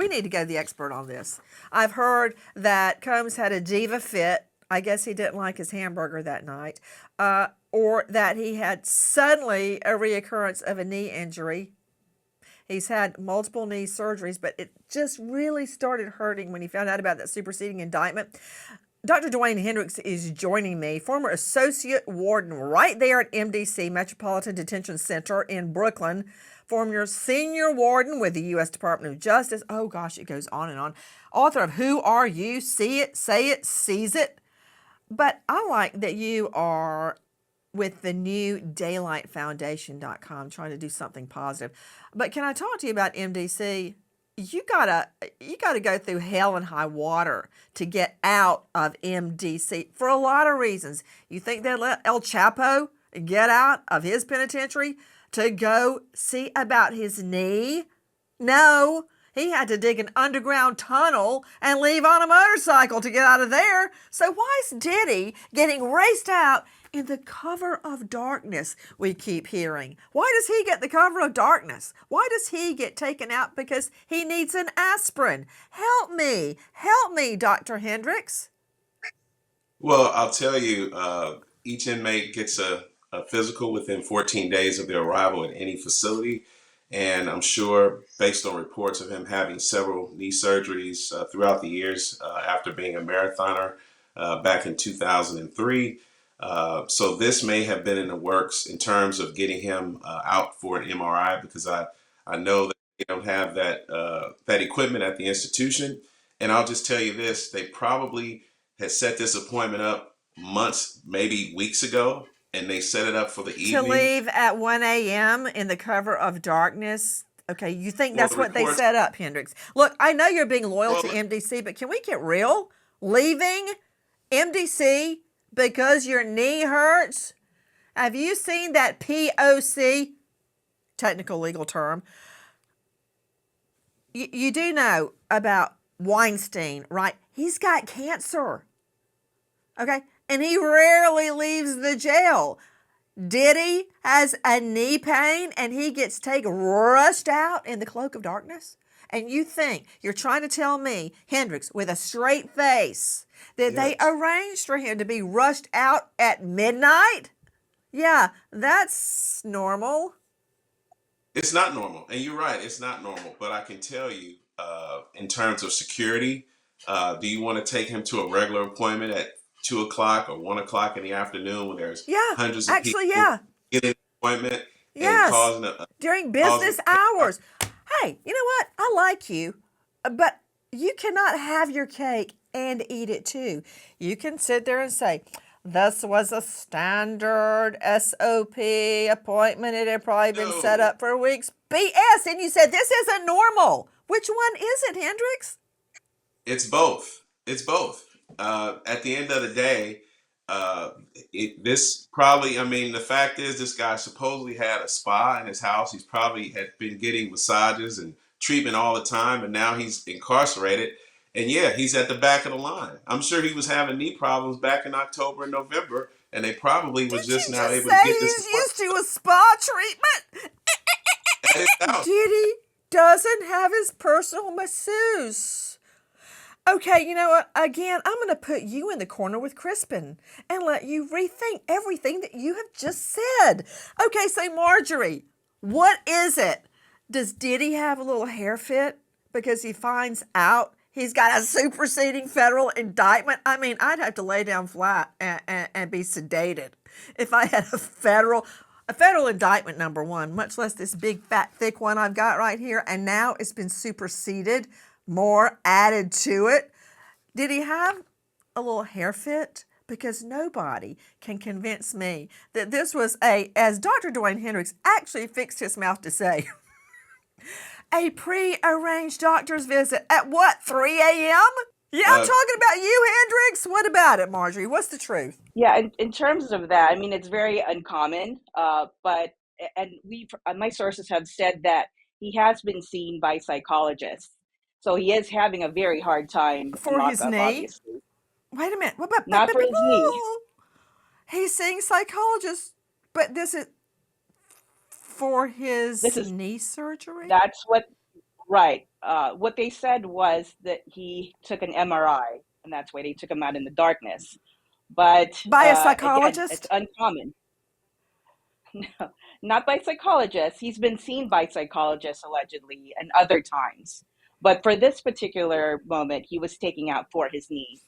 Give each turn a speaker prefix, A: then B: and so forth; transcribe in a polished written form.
A: we need to go to the expert on this. I've heard that Combs had a diva fit. I guess he didn't like his hamburger that night. Or that he had suddenly a reoccurrence of a knee injury. He's had multiple knee surgeries, but it just really started hurting when he found out about that superseding indictment. Dr. Dwayne Hendricks is joining me, former associate warden right there at MDC, Metropolitan Detention Center in Brooklyn, former senior warden with the U.S. Department of Justice. Oh gosh, it goes on and on. Author of Who Are You? See It, Say It, Seize It. But I like that you are with the new daylightfoundation.com trying to do something positive. But can I talk to you about MDC? You gotta go through hell and high water to get out of MDC for a lot of reasons. You think they let El Chapo get out of his penitentiary to go see about his knee? No, he had to dig an underground tunnel and leave on a motorcycle to get out of there. So why is Diddy getting raced out in the cover of darkness, we keep hearing? Why does he get the cover of darkness? Why does he get taken out because he needs an aspirin? Help me, Dr. Hendricks.
B: Well, I'll tell you, each inmate gets a physical within 14 days of their arrival at any facility. And I'm sure, based on reports of him having several knee surgeries throughout the years after being a marathoner back in 2003. So this may have been in the works in terms of getting him out for an MRI, because I know that they don't have that equipment at the institution. And I'll just tell you this, they probably had set this appointment up months, maybe weeks ago, and they set it up for the
A: To
B: evening.
A: leave at 1 a.m. in the cover of darkness. Okay, you think
B: Well,
A: that's what they set up, Hendricks? Look, I know you're being loyal to MDC, but can we get real? Leaving MDC because your knee hurts? Have you seen that POC, technical legal term? You do know about Weinstein, right? He's got cancer. Okay, and he rarely leaves the jail. Diddy has a knee pain and he gets rushed out in the cloak of darkness? And you think you're trying to tell me, Hendricks, with a straight face, that they arranged for him to be rushed out at midnight? Yeah, that's normal.
B: It's not normal. And you're right, it's not normal. But I can tell you, in terms of security, do you want to take him to a regular appointment at 2 o'clock or 1 o'clock in the afternoon when there's hundreds of people getting an appointment and causing
A: during business hours? Hey, you know what? I like you, but you cannot have your cake and eat it too. You can sit there and say, this was a standard SOP appointment. It had probably been set up for weeks. BS. And you said, this isn't normal. Which one is it, Hendricks?
B: It's both. It's both. At the end of the day, the fact is this guy supposedly had a spa in his house. He's probably had been getting massages and treatment all the time, and now he's incarcerated. And yeah, he's at the back of the line. I'm sure he was having knee problems back in October and November, and they probably was just now able to get this.
A: He's used to a spa treatment? Diddy doesn't have his personal masseuse. Okay, you know what? Again, I'm going to put you in the corner with Crispin and let you rethink everything that you have just said. Okay, so Marjorie, what is it? Does Diddy have a little hair fit because he finds out he's got a superseding federal indictment? I mean, I'd have to lay down flat and be sedated if I had a federal indictment, number one, much less this big, fat, thick one I've got right here. And now it's been superseded, more added to it. Did he have a little hair fit? Because nobody can convince me that this was as Dr. Dwayne Hendricks actually fixed his mouth to say, a pre-arranged doctor's visit at what, 3 a.m.? Yeah, I'm talking about you, Hendricks. What about it, Marjorie? What's the truth?
C: Yeah, in terms of that, I mean, it's very uncommon, but my sources have said that he has been seen by psychologists. So he is having a very hard time
A: for his knee.
C: Obviously.
A: Wait a minute.
C: Not for his knee.
A: He's seeing psychologists, but this is for his knee surgery?
C: That's what, right. what they said was that he took an MRI, and that's why they took him out in the darkness. But
A: By a
C: again, it's
A: psychologist?
C: uncommon. Not by psychologists. He's been seen by psychologists allegedly and other times. But for this particular moment, he was taking out for his knee.